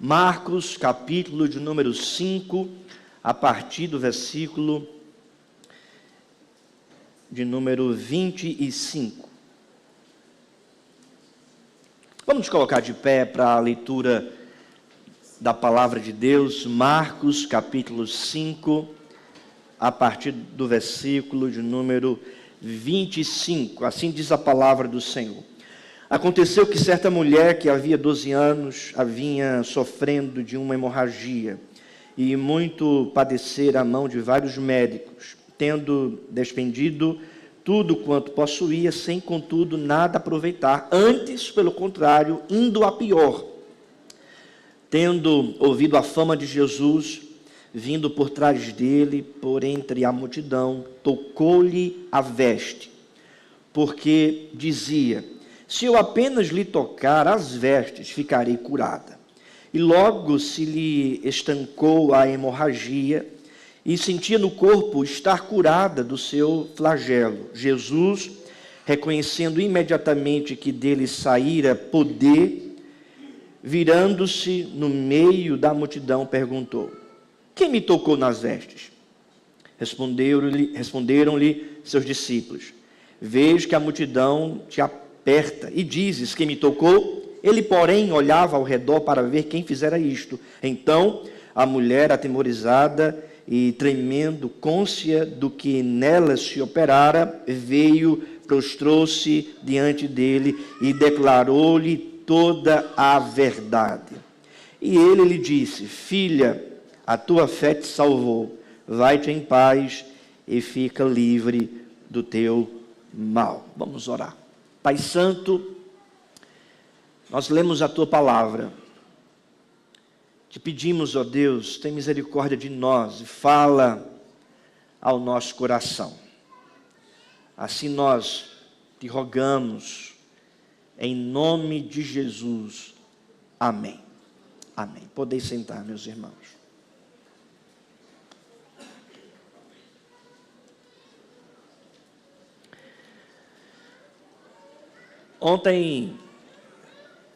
Marcos, capítulo de número 5, a partir do versículo de número 25. Vamos nos colocar de pé para a leitura da palavra de Deus. Marcos, capítulo 5, a partir do versículo de número 25. Assim diz a palavra do Senhor. Aconteceu que certa mulher que havia 12 anos vinha sofrendo de uma hemorragia e muito padecera a mão de vários médicos, tendo despendido tudo quanto possuía, sem contudo nada aproveitar, antes, pelo contrário, indo a pior. Tendo ouvido a fama de Jesus, vindo por trás dele, por entre a multidão, tocou-lhe a veste, porque dizia: se eu apenas lhe tocar as vestes, ficarei curada. E logo se lhe estancou a hemorragia, e sentia no corpo estar curada do seu flagelo. Jesus, reconhecendo imediatamente que dele saíra poder, virando-se no meio da multidão, perguntou: quem me tocou nas vestes? Responderam-lhe seus discípulos: vejo que a multidão te aperta e dizes: quem me tocou? Ele, porém, olhava ao redor para ver quem fizera isto. Então a mulher, atemorizada e tremendo, cônscia do que nela se operara, veio, prostrou-se diante dele e declarou-lhe toda a verdade. E ele lhe disse: filha, a tua fé te salvou, vai-te em paz e fica livre do teu mal. Vamos orar. Pai Santo, nós lemos a tua palavra. Te pedimos, ó Deus, tem misericórdia de nós e fala ao nosso coração. Assim nós te rogamos, em nome de Jesus. Amém. Amém. Podeis sentar, meus irmãos. Ontem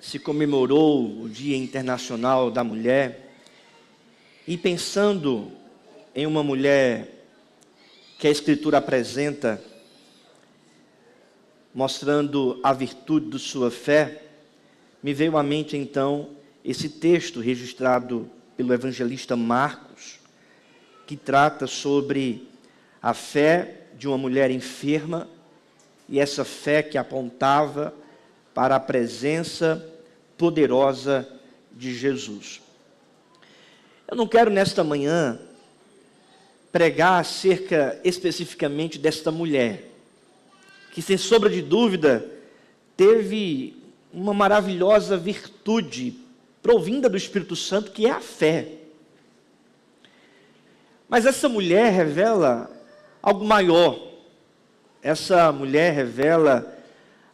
se comemorou o Dia Internacional da Mulher, e pensando em uma mulher que a Escritura apresenta, mostrando a virtude de sua fé, me veio à mente então esse texto registrado pelo evangelista Marcos, que trata sobre a fé de uma mulher enferma, e essa fé que apontava para a presença poderosa de Jesus. Eu não quero nesta manhã pregar acerca especificamente desta mulher, que sem sombra de dúvida teve uma maravilhosa virtude provinda do Espírito Santo, que é a fé. Mas essa mulher revela algo maior. Essa mulher revela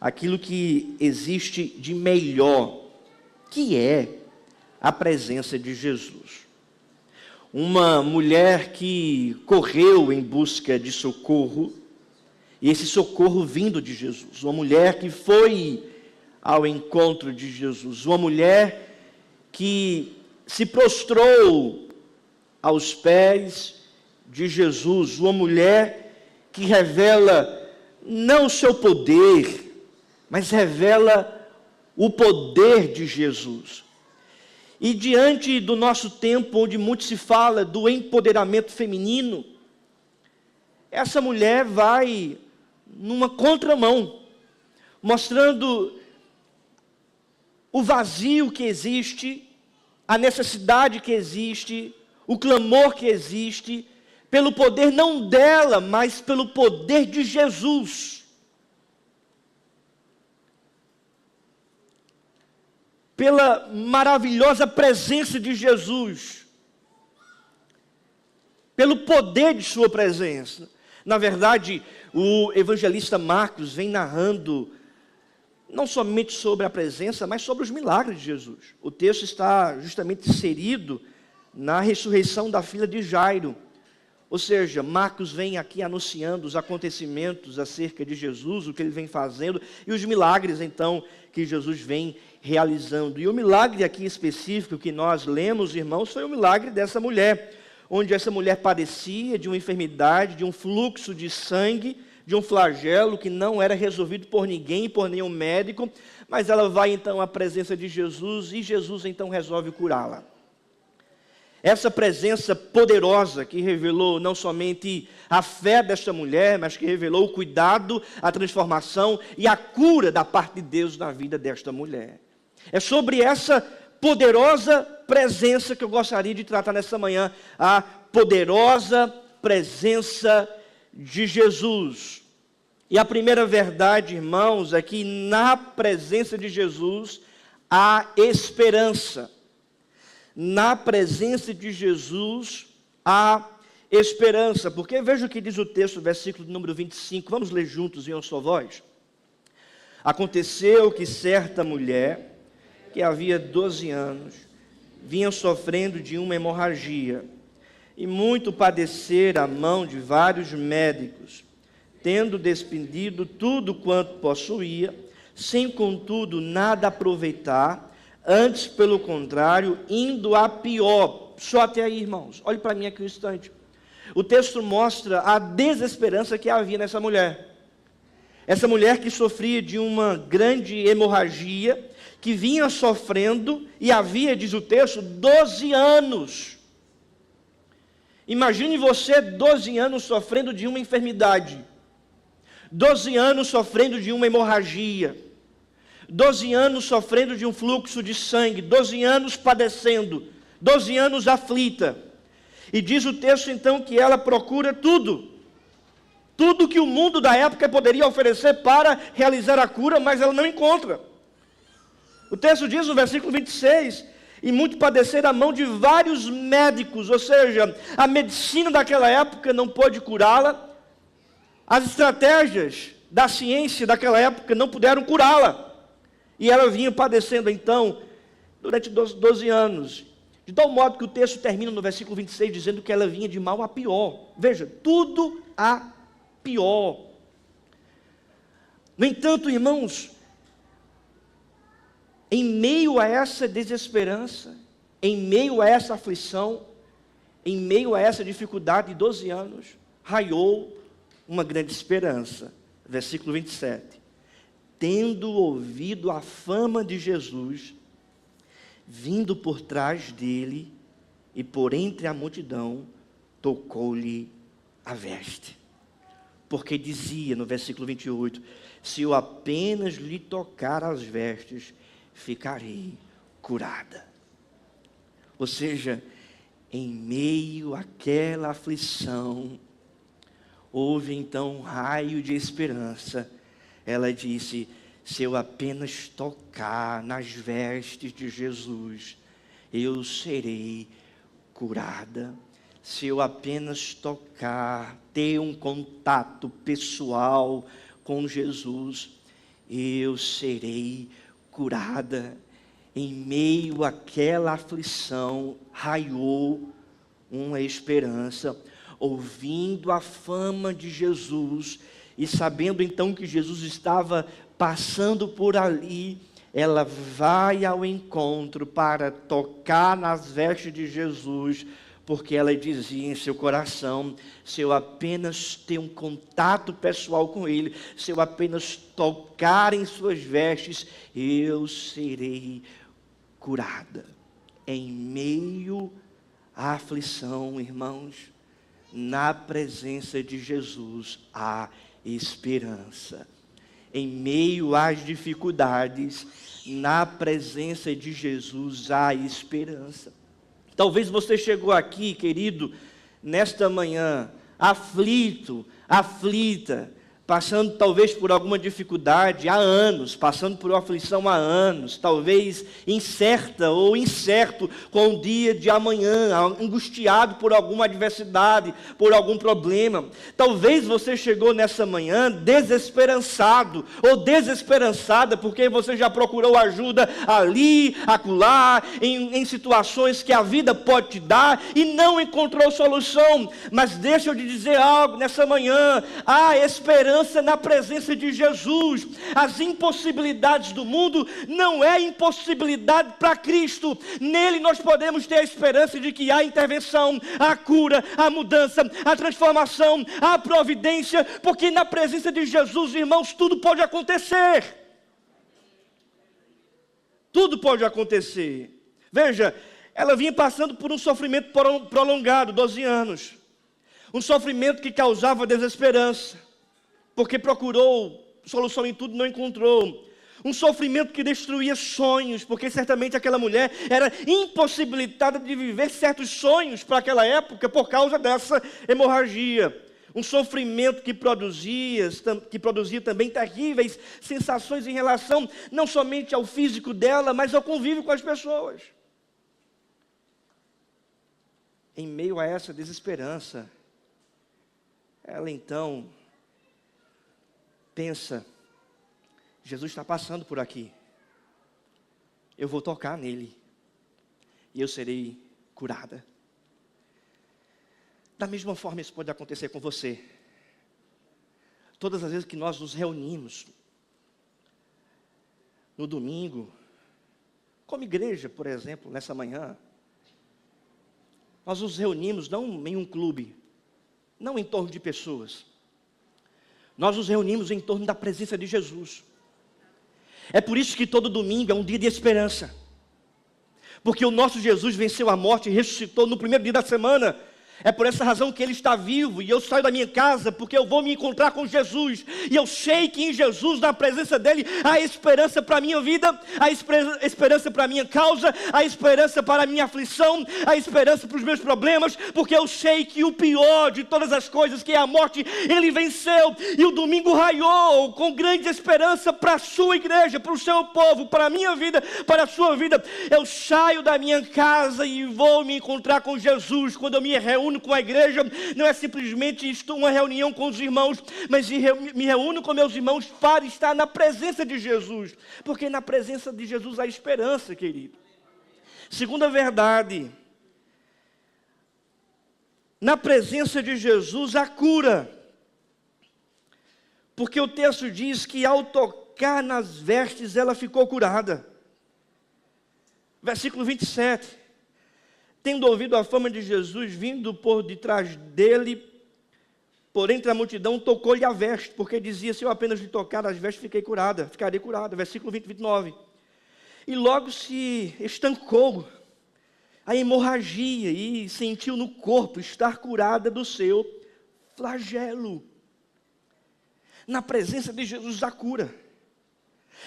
aquilo que existe de melhor, que é a presença de Jesus. Uma mulher que correu em busca de socorro, e esse socorro vindo de Jesus. Uma mulher que foi ao encontro de Jesus. Uma mulher que se prostrou aos pés de Jesus. Uma mulher que revela não o seu poder, mas revela o poder de Jesus. E diante do nosso tempo, onde muito se fala do empoderamento feminino, essa mulher vai numa contramão, mostrando o vazio que existe, a necessidade que existe, o clamor que existe, pelo poder não dela, mas pelo poder de Jesus. Pela maravilhosa presença de Jesus. Pelo poder de sua presença. Na verdade, o evangelista Marcos vem narrando não somente sobre a presença, mas sobre os milagres de Jesus. O texto está justamente inserido na ressurreição da filha de Jairo, Ou seja, Marcos vem aqui anunciando os acontecimentos acerca de Jesus, o que ele vem fazendo, e os milagres, então, que Jesus vem realizando. E o milagre aqui específico que nós lemos, irmãos, foi o milagre dessa mulher, onde essa mulher padecia de uma enfermidade, de um fluxo de sangue, de um flagelo que não era resolvido por ninguém, por nenhum médico, mas ela vai então à presença de Jesus, e Jesus então resolve curá-la. Essa presença poderosa que revelou não somente a fé desta mulher, mas que revelou o cuidado, a transformação e a cura da parte de Deus na vida desta mulher. É sobre essa poderosa presença que eu gostaria de tratar nessa manhã, a poderosa presença de Jesus. E a primeira verdade, irmãos, é que na presença de Jesus há esperança. Na presença de Jesus há esperança, porque veja o que diz o texto, versículo número 25, vamos ler juntos em uma só voz. Aconteceu que certa mulher, que havia 12 anos, vinha sofrendo de uma hemorragia, e muito padecera a mão de vários médicos, tendo despendido tudo quanto possuía, sem contudo nada aproveitar, antes, pelo contrário, indo a pior. Só até aí, irmãos. Olhe para mim aqui um instante. O texto mostra a desesperança que havia nessa mulher. Essa mulher que sofria de uma grande hemorragia, que vinha sofrendo, e havia, diz o texto, 12 anos. Imagine você 12 anos sofrendo de uma enfermidade. 12 anos sofrendo de uma hemorragia. 12 anos sofrendo de um fluxo de sangue, 12 anos padecendo, 12 anos aflita. E diz o texto então que ela procura tudo que o mundo da época poderia oferecer para realizar a cura, mas ela não encontra. O texto diz no versículo 26, e muito padecer a mão de vários médicos, ou seja, a medicina daquela época não pôde curá-la, as estratégias da ciência daquela época não puderam curá-la. E ela vinha padecendo, então, durante 12 anos. De tal modo que o texto termina no versículo 26, dizendo que ela vinha de mal a pior. Veja, tudo a pior. No entanto, irmãos, em meio a essa desesperança, em meio a essa aflição, em meio a essa dificuldade de 12 anos, raiou uma grande esperança. Versículo 27. Tendo ouvido a fama de Jesus, vindo por trás dele e por entre a multidão, tocou-lhe a veste. Porque dizia no versículo 28, se eu apenas lhe tocar as vestes, ficarei curada. Ou seja, em meio àquela aflição, houve então um raio de esperança. Ela disse, se eu apenas tocar nas vestes de Jesus, eu serei curada. Se eu apenas tocar, ter um contato pessoal com Jesus, eu serei curada. Em meio àquela aflição, raiou uma esperança. Ouvindo a fama de Jesus, e sabendo então que Jesus estava passando por ali, ela vai ao encontro para tocar nas vestes de Jesus, porque ela dizia em seu coração, se eu apenas ter um contato pessoal com Ele, se eu apenas tocar em suas vestes, eu serei curada. Em meio à aflição, irmãos, na presença de Jesus há esperança. Em meio às dificuldades, na presença de Jesus há esperança. Talvez você chegou aqui, querido, nesta manhã, aflito, aflita, passando talvez por alguma dificuldade há anos, passando por uma aflição há anos, talvez incerta ou incerto com o dia de amanhã, angustiado por alguma adversidade, por algum problema. Talvez você chegou nessa manhã desesperançado ou desesperançada, porque você já procurou ajuda ali, acolá, em situações que a vida pode te dar e não encontrou solução. Mas deixa eu te dizer algo nessa manhã: há esperança na presença de Jesus. As impossibilidades do mundo não é impossibilidade para Cristo. Nele nós podemos ter a esperança de que há intervenção, há cura, há mudança, há transformação, há providência, porque na presença de Jesus, irmãos, tudo pode acontecer. Tudo pode acontecer. Veja, ela vinha passando por um sofrimento prolongado, 12 anos. Um sofrimento que causava desesperança, porque procurou solução em tudo e não encontrou. Um sofrimento que destruía sonhos, porque certamente aquela mulher era impossibilitada de viver certos sonhos para aquela época por causa dessa hemorragia. Um sofrimento que produzia também terríveis sensações em relação não somente ao físico dela, mas ao convívio com as pessoas. Em meio a essa desesperança, ela então pensa: Jesus está passando por aqui, eu vou tocar nele e eu serei curada. Da mesma forma isso pode acontecer com você. Todas as vezes que nós nos reunimos no domingo, como igreja, por exemplo, nessa manhã, nós nos reunimos não em um clube, não em torno de pessoas. Nós nos reunimos em torno da presença de Jesus. É por isso que todo domingo é um dia de esperança. Porque o nosso Jesus venceu a morte e ressuscitou no primeiro dia da semana. É por essa razão que Ele está vivo, e eu saio da minha casa, porque eu vou me encontrar com Jesus, e eu sei que em Jesus, na presença dEle, há esperança para a minha vida, há esperança para a minha causa, há esperança para a minha aflição, há esperança para os meus problemas, porque eu sei que o pior de todas as coisas, que é a morte, Ele venceu, e o domingo raiou com grande esperança para a sua igreja, para o seu povo, para a minha vida, para a sua vida. Eu saio da minha casa e vou me encontrar com Jesus. Quando eu me reúno com a igreja, não é simplesmente uma reunião com os irmãos, mas me reúno com meus irmãos para estar na presença de Jesus, porque na presença de Jesus há esperança, querido. Segunda verdade: na presença de Jesus há cura, porque o texto diz que ao tocar nas vestes ela ficou curada. Versículo 27. Tendo ouvido a fama de Jesus vindo por detrás dele, por entre a multidão, tocou-lhe a veste, porque dizia: se eu apenas lhe tocar as vestes, ficarei curada. Versículo 29. E logo se estancou a hemorragia e sentiu no corpo estar curada do seu flagelo. Na presença de Jesus há cura.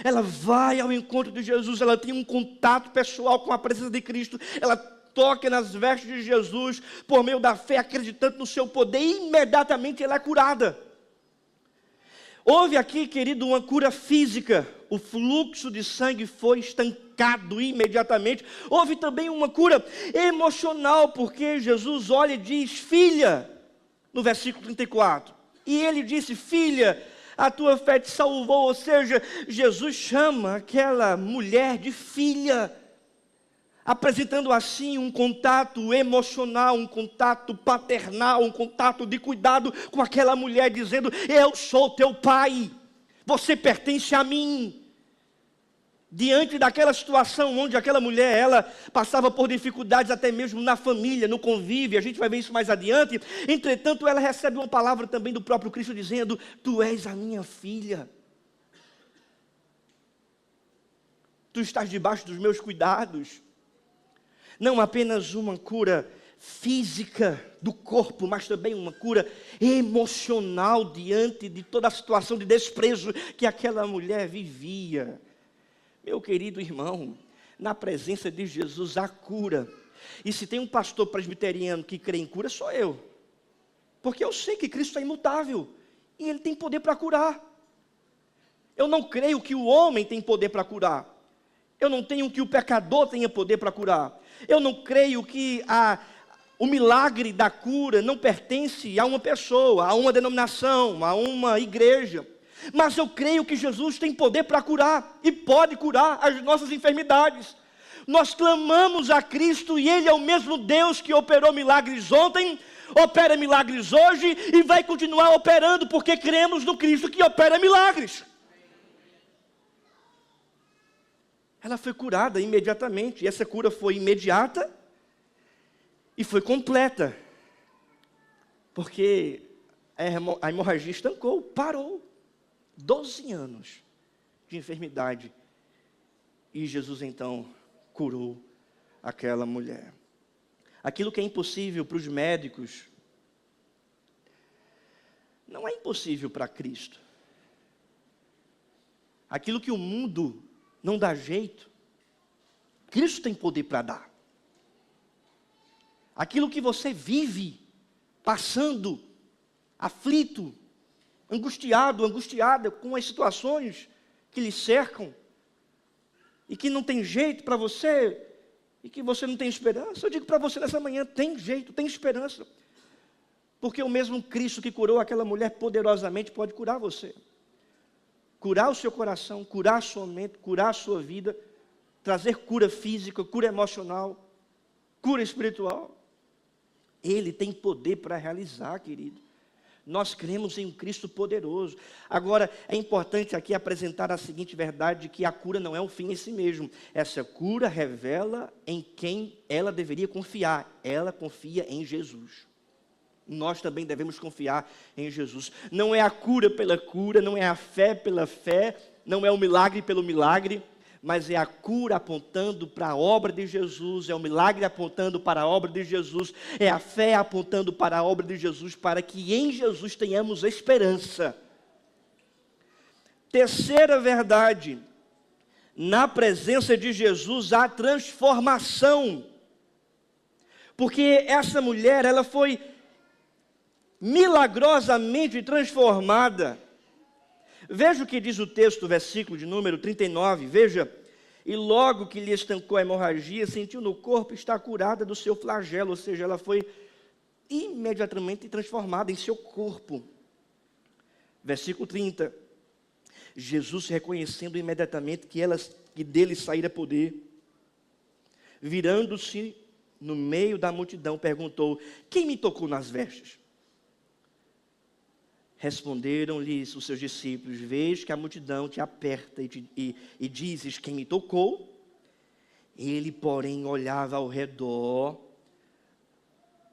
Ela vai ao encontro de Jesus, ela tem um contato pessoal com a presença de Cristo, ela toca nas vestes de Jesus, por meio da fé, acreditando no seu poder, e imediatamente ela é curada. Houve aqui, querido, uma cura física, o fluxo de sangue foi estancado imediatamente. Houve também uma cura emocional, porque Jesus olha e diz: filha, no versículo 34, e ele disse: filha, a tua fé te salvou. Ou seja, Jesus chama aquela mulher de filha, apresentando assim um contato emocional, um contato paternal, um contato de cuidado com aquela mulher, dizendo: eu sou teu pai, você pertence a mim. Diante daquela situação onde aquela mulher, ela passava por dificuldades até mesmo na família, no convívio, a gente vai ver isso mais adiante. Entretanto, ela recebe uma palavra também do próprio Cristo dizendo: tu és a minha filha, tu estás debaixo dos meus cuidados. Não apenas uma cura física do corpo, mas também uma cura emocional diante de toda a situação de desprezo que aquela mulher vivia. Meu querido irmão, na presença de Jesus há cura. E se tem um pastor presbiteriano que crê em cura, sou eu. Porque eu sei que Cristo é imutável. E Ele tem poder para curar. Eu não creio que o homem tem poder para curar. Eu não tenho que o pecador tenha poder para curar. Eu não creio que o milagre da cura não pertence a uma pessoa, a uma denominação, a uma igreja. Mas eu creio que Jesus tem poder para curar e pode curar as nossas enfermidades. Nós clamamos a Cristo e Ele é o mesmo Deus que operou milagres ontem, opera milagres hoje e vai continuar operando, porque cremos no Cristo que opera milagres. Ela foi curada imediatamente, e essa cura foi imediata e foi completa, porque a hemorragia estancou, parou. 12 anos de enfermidade, e Jesus então curou aquela mulher. Aquilo que é impossível para os médicos, não é impossível para Cristo. Aquilo que o mundo não dá jeito, Cristo tem poder para dar. Aquilo que você vive, passando, aflito, angustiado, angustiada com as situações que lhe cercam, e que não tem jeito para você, e que você não tem esperança, eu digo para você nessa manhã, tem jeito, tem esperança, porque o mesmo Cristo que curou aquela mulher poderosamente pode curar você, curar o seu coração, curar a sua mente, curar a sua vida, trazer cura física, cura emocional, cura espiritual. Ele tem poder para realizar, querido. Nós cremos em um Cristo poderoso. Agora, é importante aqui apresentar a seguinte verdade, que a cura não é um fim em si mesmo. Essa cura revela em quem ela deveria confiar. Ela confia em Jesus. Nós também devemos confiar em Jesus. Não é a cura pela cura, não é a fé pela fé, não é o milagre pelo milagre, mas é a cura apontando para a obra de Jesus, é o milagre apontando para a obra de Jesus, é a fé apontando para a obra de Jesus, para que em Jesus tenhamos esperança. Terceira verdade, na presença de Jesus há transformação, porque essa mulher, ela foi milagrosamente transformada. Veja o que diz o texto, versículo de número 39, veja. E logo que lhe estancou a hemorragia, sentiu no corpo estar curada do seu flagelo, ou seja, ela foi imediatamente transformada em seu corpo. Versículo 30. Jesus, reconhecendo imediatamente que dele saíra poder, virando-se no meio da multidão, perguntou: quem me tocou nas vestes? Responderam-lhes os seus discípulos: vês que a multidão te aperta e dizes: quem me tocou? Ele, porém, olhava ao redor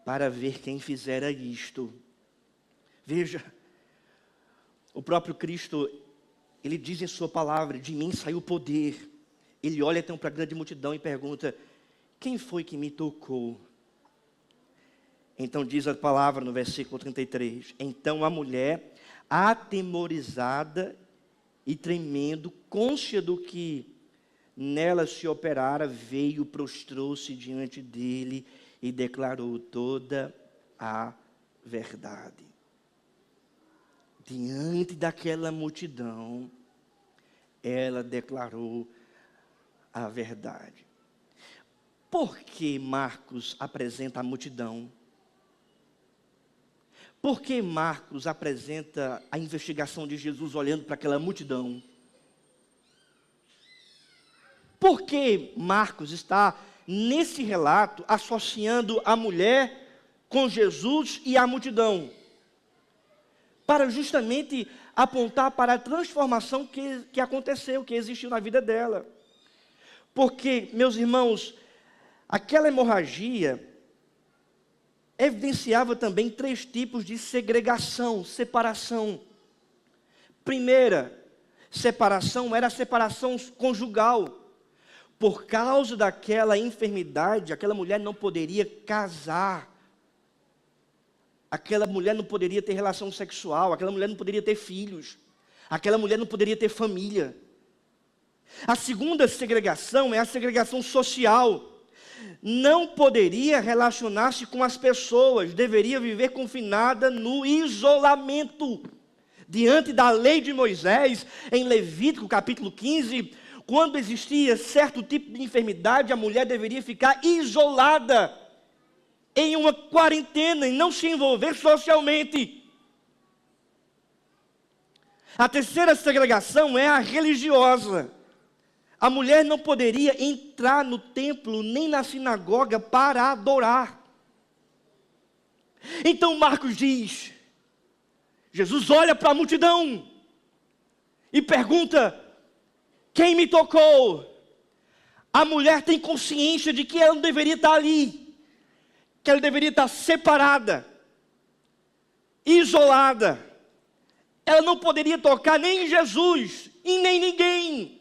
para ver quem fizera isto. Veja, o próprio Cristo, Ele diz em sua palavra: de mim saiu o poder. Ele olha então para a grande multidão e pergunta: quem foi que me tocou? Então diz a palavra no versículo 33, então a mulher, atemorizada e tremendo, cônscia do que nela se operara, veio, prostrou-se diante dele e declarou toda a verdade. Diante daquela multidão, ela declarou a verdade. Por que Marcos apresenta a multidão? Por que Marcos apresenta a investigação de Jesus olhando para aquela multidão? Por que Marcos está, nesse relato, associando a mulher com Jesus e a multidão? Para justamente apontar para a transformação que aconteceu, que existiu na vida dela. Porque, meus irmãos, aquela hemorragia evidenciava também 3 tipos de segregação, separação. Primeira separação era a separação conjugal. Por causa daquela enfermidade, aquela mulher não poderia casar. Aquela mulher não poderia ter relação sexual, aquela mulher não poderia ter filhos. Aquela mulher não poderia ter família. A segunda segregação é a segregação social. Não poderia relacionar-se com as pessoas, deveria viver confinada no isolamento. diante da lei de Moisés, em Levítico capítulo 15, quando existia certo tipo de enfermidade, a mulher deveria ficar isolada, em uma quarentena, e não se envolver socialmente. A terceira segregação é a religiosa. A mulher não poderia entrar no templo nem na sinagoga para adorar. Então Marcos diz, Jesus olha para a multidão e pergunta, quem me tocou? A mulher tem consciência de que ela não deveria estar ali, que ela deveria estar separada, isolada. Ela não poderia tocar nem em Jesus e nem ninguém.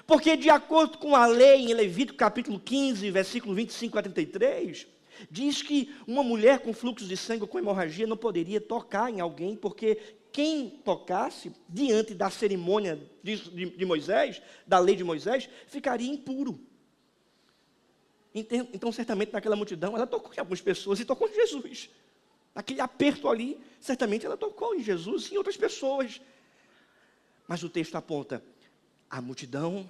Porque de acordo com a lei, em Levítico capítulo 15, versículo 25 a 33, diz que uma mulher com fluxo de sangue ou com hemorragia não poderia tocar em alguém, porque quem tocasse diante da cerimônia de Moisés, da lei de Moisés, ficaria impuro. Então, certamente, naquela multidão, ela tocou em algumas pessoas e tocou em Jesus. Naquele aperto ali, certamente ela tocou em Jesus e em outras pessoas. Mas o texto aponta a multidão,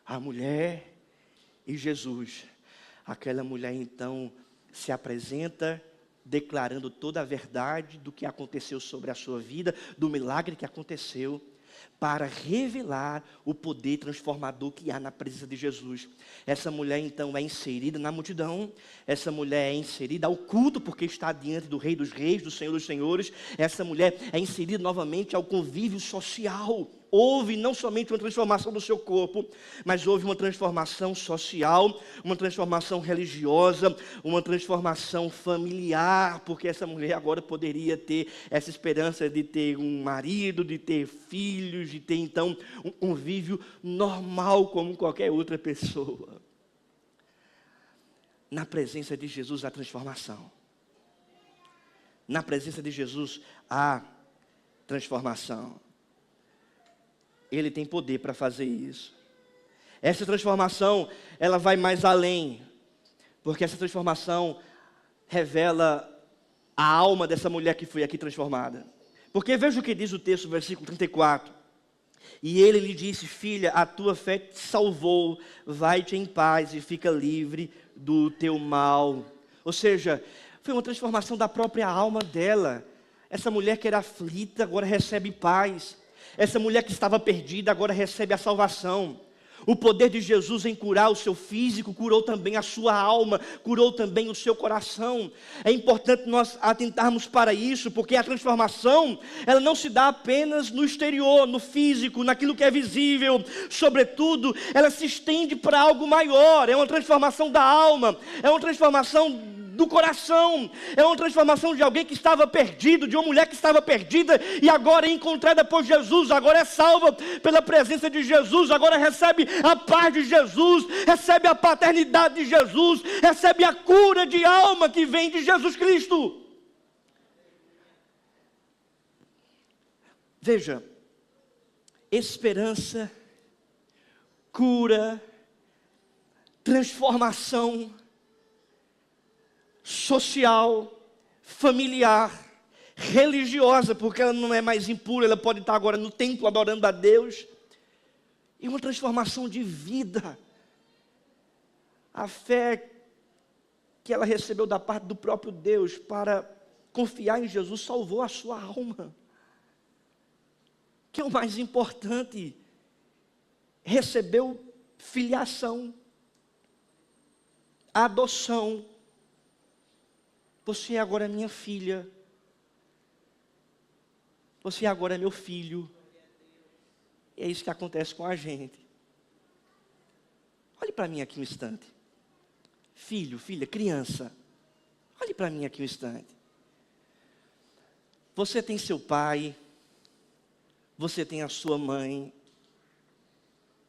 a mulher e Jesus. Aquela mulher então se apresenta declarando toda a verdade do que aconteceu sobre a sua vida, do milagre que aconteceu, para revelar o poder transformador que há na presença de Jesus. Essa mulher então é inserida na multidão, essa mulher é inserida ao culto, porque está diante do Rei dos Reis, do Senhor dos Senhores. Essa mulher é inserida novamente ao convívio social. Houve não somente uma transformação do seu corpo, mas houve uma transformação social, uma transformação religiosa, uma transformação familiar, porque essa mulher agora poderia ter essa esperança de ter um marido, de ter filhos, de ter então um convívio normal como qualquer outra pessoa. Na presença de Jesus há transformação. Na presença de Jesus há transformação. Ele tem poder para fazer isso. Essa transformação, ela vai mais além, porque essa transformação revela a alma dessa mulher que foi aqui transformada. Porque veja o que diz o texto, versículo 34. E ele lhe disse, filha, a tua fé te salvou, vai-te em paz e fica livre do teu mal. Ou seja, foi uma transformação da própria alma dela. Essa mulher que era aflita, agora recebe paz. Essa mulher que estava perdida, agora recebe a salvação. O poder de Jesus em curar o seu físico, curou também a sua alma, curou também o seu coração. É importante nós atentarmos para isso, porque a transformação, ela não se dá apenas no exterior, no físico, naquilo que é visível. Sobretudo, ela se estende para algo maior. É uma transformação da alma, é uma transformação do coração, é uma transformação de alguém que estava perdido, de uma mulher que estava perdida e agora é encontrada por Jesus, agora é salva pela presença de Jesus, agora recebe a paz de Jesus, recebe a paternidade de Jesus, recebe a cura de alma que vem de Jesus Cristo. Veja, esperança, cura, transformação social, familiar, religiosa, porque ela não é mais impura, ela pode estar agora no templo adorando a Deus, e uma transformação de vida. A fé que ela recebeu da parte do próprio Deus para confiar em Jesus salvou a sua alma, que é o mais importante. Recebeu filiação, adoção. Você agora é minha filha. Você agora é meu filho. E é isso que acontece com a gente. Olhe para mim aqui um instante. Filho, filha, criança. Olhe para mim aqui um instante. Você tem seu pai. Você tem a sua mãe,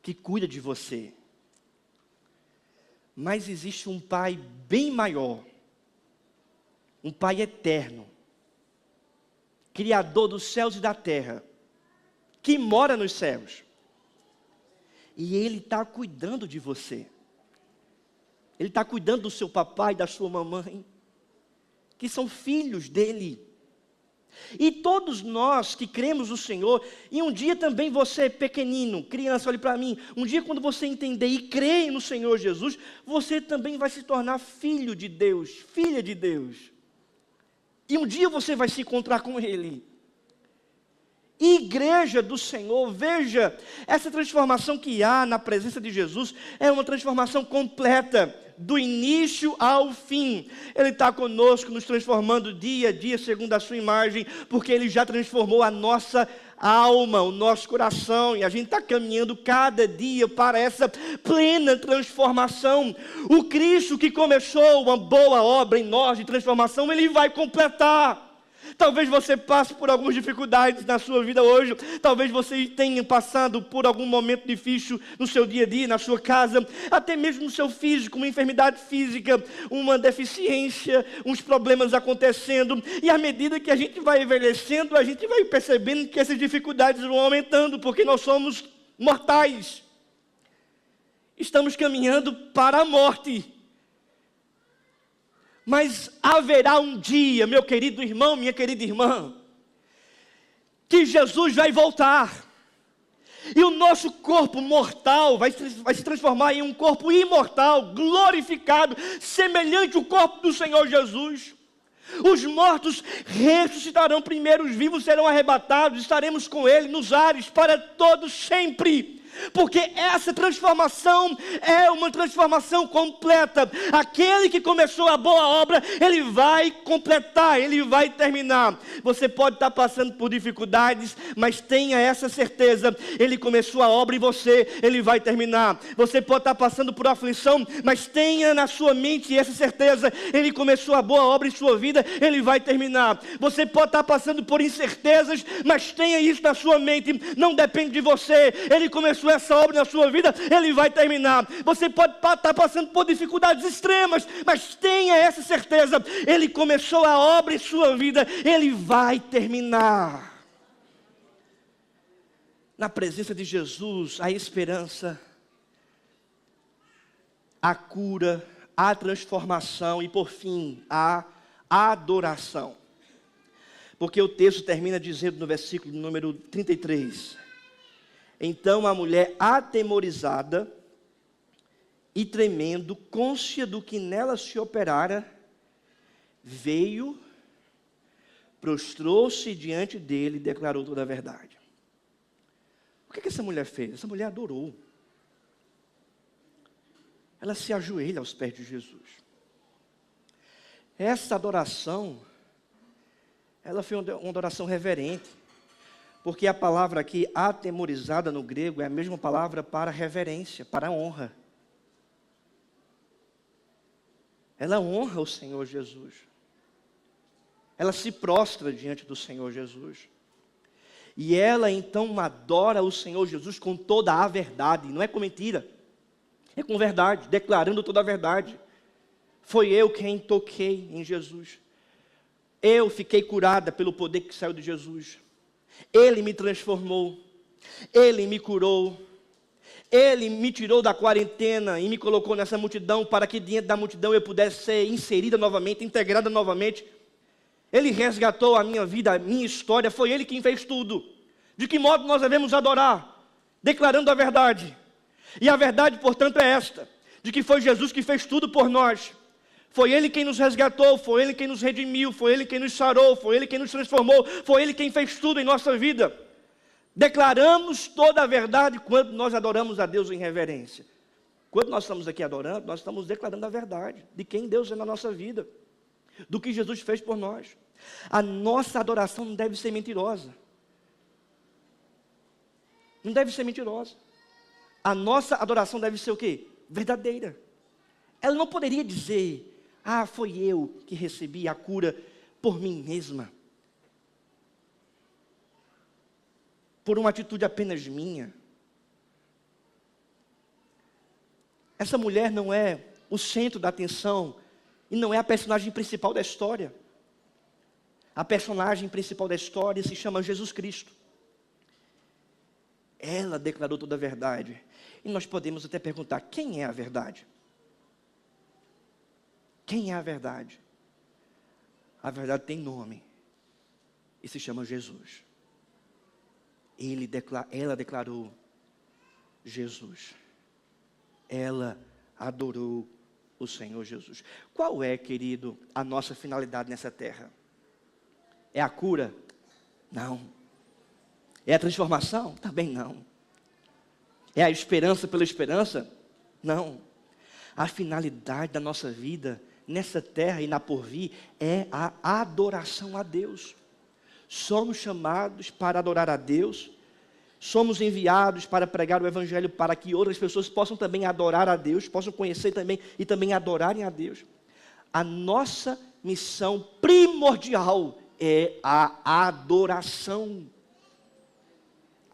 que cuida de você. Mas existe um pai bem maior. Um pai eterno, criador dos céus e da terra, que mora nos céus. E Ele está cuidando de você. Ele está cuidando do seu papai e da sua mamãe, que são filhos dEle. E todos nós que cremos no Senhor, e um dia também você pequenino, criança, olhe para mim, um dia quando você entender e crer no Senhor Jesus, você também vai se tornar filho de Deus, filha de Deus. E um dia você vai se encontrar com Ele. Igreja do Senhor, veja, essa transformação que há na presença de Jesus é uma transformação completa, do início ao fim. Ele está conosco, nos transformando dia a dia, segundo a sua imagem, porque Ele já transformou a nossa alma, o nosso coração, e a gente está caminhando cada dia para essa plena transformação. O Cristo que começou uma boa obra em nós de transformação, Ele vai completar. Talvez você passe por algumas dificuldades na sua vida hoje, talvez você tenha passado por algum momento difícil no seu dia a dia, na sua casa, até mesmo no seu físico, uma enfermidade física, uma deficiência, uns problemas acontecendo, e à medida que a gente vai envelhecendo, a gente vai percebendo que essas dificuldades vão aumentando, porque nós somos mortais, estamos caminhando para a morte. Mas haverá um dia, meu querido irmão, minha querida irmã, que Jesus vai voltar. E o nosso corpo mortal vai se transformar em um corpo imortal, glorificado, semelhante ao corpo do Senhor Jesus. Os mortos ressuscitarão primeiro, os vivos serão arrebatados, estaremos com Ele nos ares para todos sempre. Porque essa transformação é uma transformação completa. Aquele que começou a boa obra, Ele vai completar, Ele vai terminar. Você pode estar passando por dificuldades, mas tenha essa certeza, Ele começou a obra em você, Ele vai terminar. Você pode estar passando por aflição, mas tenha na sua mente essa certeza, Ele começou a boa obra em sua vida, Ele vai terminar. Você pode estar passando por incertezas, mas tenha isso na sua mente, não depende de você, Ele começou essa obra na sua vida, Ele vai terminar. Você pode estar passando por dificuldades extremas, mas tenha essa certeza, Ele começou a obra em sua vida, Ele vai terminar. Na presença de Jesus, a esperança, a cura, a transformação e por fim, a adoração. Porque o texto termina dizendo no versículo número 33: então a mulher, atemorizada e tremendo, cônscia do que nela se operara, veio, prostrou-se diante dele e declarou toda a verdade. O que essa mulher fez? Essa mulher adorou. Ela se ajoelha aos pés de Jesus. Essa adoração, ela foi uma adoração reverente. Porque a palavra aqui, atemorizada no grego, é a mesma palavra para reverência, para honra. Ela honra o Senhor Jesus. Ela se prostra diante do Senhor Jesus. E ela então adora o Senhor Jesus com toda a verdade, não é com mentira. É com verdade, declarando toda a verdade. Foi eu quem toquei em Jesus. Eu fiquei curada pelo poder que saiu de Jesus. Ele me transformou, Ele me curou, Ele me tirou da quarentena e me colocou nessa multidão para que diante da multidão eu pudesse ser inserida novamente, integrada novamente. Ele resgatou a minha vida, a minha história, foi Ele quem fez tudo. De que modo nós devemos adorar? Declarando a verdade. E a verdade, portanto, é esta, de que foi Jesus que fez tudo por nós. Foi Ele quem nos resgatou, foi Ele quem nos redimiu, foi Ele quem nos sarou, foi Ele quem nos transformou, foi Ele quem fez tudo em nossa vida. Declaramos toda a verdade quando nós adoramos a Deus em reverência. Quando nós estamos aqui adorando, nós estamos declarando a verdade de quem Deus é na nossa vida, do que Jesus fez por nós. A nossa adoração não deve ser mentirosa. Não deve ser mentirosa. A nossa adoração deve ser o quê? Verdadeira. Ela não poderia dizer: ah, foi eu que recebi a cura por mim mesma. Por uma atitude apenas minha. Essa mulher não é o centro da atenção e não é a personagem principal da história. A personagem principal da história se chama Jesus Cristo. Ela declarou toda a verdade. E nós podemos até perguntar: quem é a verdade? Quem é a verdade? A verdade tem nome. e se chama Jesus. Ela declarou Jesus. Ela adorou o Senhor Jesus. Qual é, querido, a nossa finalidade nessa terra? É a cura? Não. É a transformação? Também não. É a esperança pela esperança? Não. A finalidade da nossa vida nessa terra e na porvir é a adoração a Deus. Somos chamados para adorar a Deus. Somos enviados para pregar o Evangelho para que outras pessoas possam também adorar a Deus, possam conhecer também e também adorarem a Deus. A nossa missão primordial é a adoração.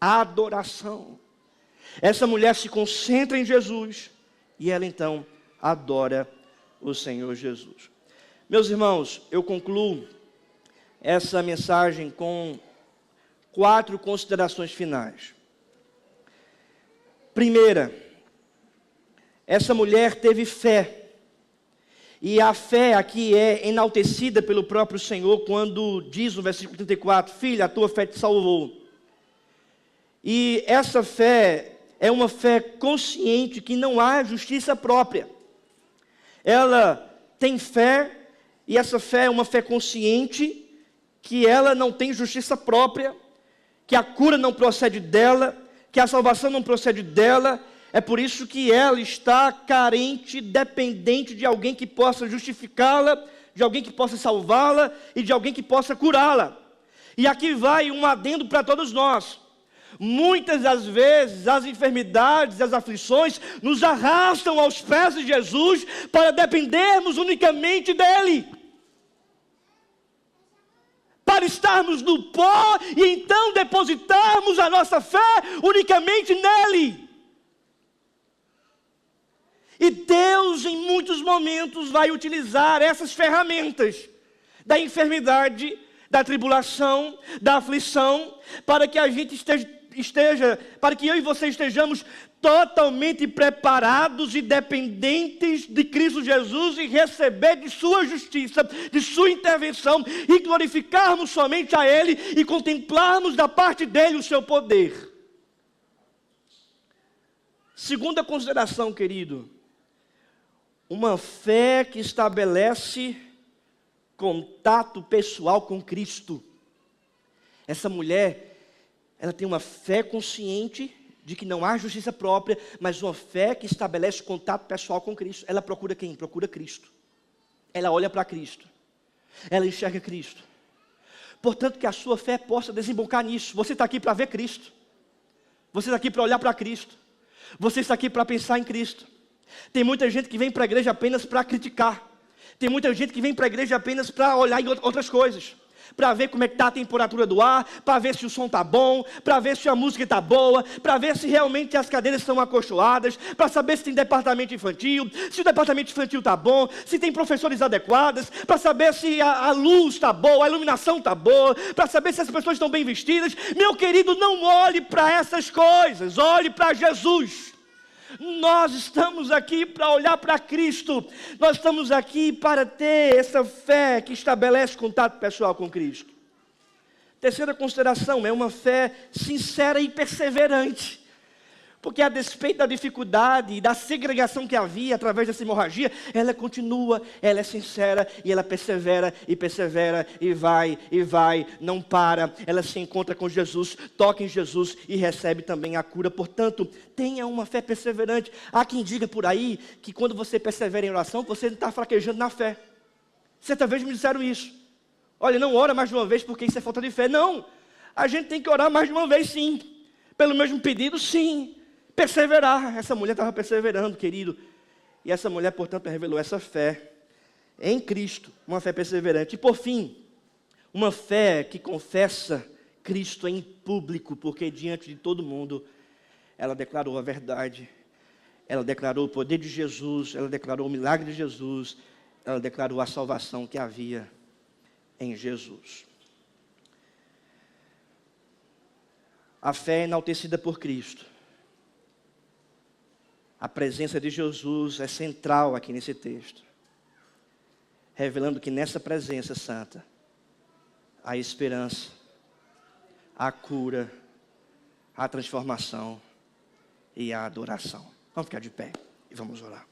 A adoração. Essa mulher se concentra em Jesus e ela então adora o Senhor Jesus. Meus irmãos, eu concluo essa mensagem com 4 considerações finais. Primeira, essa mulher teve fé. E a fé aqui é enaltecida pelo próprio Senhor quando diz no versículo 34, filha, a tua fé te salvou. E essa fé é uma fé consciente que não há justiça própria. Ela tem fé, e essa fé é uma fé consciente, que ela não tem justiça própria, que a cura não procede dela, que a salvação não procede dela. É por isso que ela está carente, dependente de alguém que possa justificá-la, de alguém que possa salvá-la e de alguém que possa curá-la. E aqui vai um adendo para todos nós. Muitas das vezes as enfermidades, as aflições nos arrastam aos pés de Jesus para dependermos unicamente dEle. Para estarmos no pó e então depositarmos a nossa fé unicamente nele. E Deus em muitos momentos vai utilizar essas ferramentas da enfermidade, da tribulação, da aflição, para que a gente para que eu e você estejamos totalmente preparados e dependentes de Cristo Jesus e receber de sua justiça, de sua intervenção e glorificarmos somente a Ele e contemplarmos da parte dEle o seu poder. Segunda consideração, querido, uma fé que estabelece contato pessoal com Cristo. Essa mulher, ela tem uma fé consciente de que não há justiça própria, mas uma fé que estabelece contato pessoal com Cristo. Ela procura quem? Procura Cristo. Ela olha para Cristo. Ela enxerga Cristo. Portanto, que a sua fé possa desembocar nisso. Você está aqui para ver Cristo. Você está aqui para olhar para Cristo. Você está aqui para pensar em Cristo. Tem muita gente que vem para a igreja apenas para criticar. Tem muita gente que vem para a igreja apenas para olhar em outras coisas. Para ver como é que está a temperatura do ar, para ver se o som está bom, para ver se a música está boa, para ver se realmente as cadeiras estão acolchoadas, para saber se tem departamento infantil, se o departamento infantil está bom, se tem professores adequados, para saber se a luz está boa, a iluminação está boa, para saber se as pessoas estão bem vestidas. Meu querido, não olhe para essas coisas, olhe para Jesus. Nós estamos aqui para olhar para Cristo. Nós estamos aqui para ter essa fé que estabelece contato pessoal com Cristo. Terceira consideração, é uma fé sincera e perseverante. Porque a despeito da dificuldade e da segregação que havia através dessa hemorragia, ela continua, ela é sincera e ela persevera e vai, não para. Ela se encontra com Jesus, toca em Jesus e recebe também a cura. Portanto, tenha uma fé perseverante. Há quem diga por aí que quando você persevera em oração, você está fraquejando na fé. Certa vez me disseram isso. Olha, não ora mais de uma vez porque isso é falta de fé. Não, a gente tem que orar mais de uma vez sim. Pelo mesmo pedido, sim. Perseverar. Essa mulher estava perseverando, querido. E essa mulher, portanto, revelou essa fé em Cristo. Uma fé perseverante. E por fim, uma fé que confessa Cristo em público. Porque diante de todo mundo, ela declarou a verdade. Ela declarou o poder de Jesus. Ela declarou o milagre de Jesus. Ela declarou a salvação que havia em Jesus. A fé é enaltecida por Cristo. A presença de Jesus é central aqui nesse texto, revelando que nessa presença santa há esperança, a cura, a transformação e a adoração. Vamos ficar de pé e vamos orar.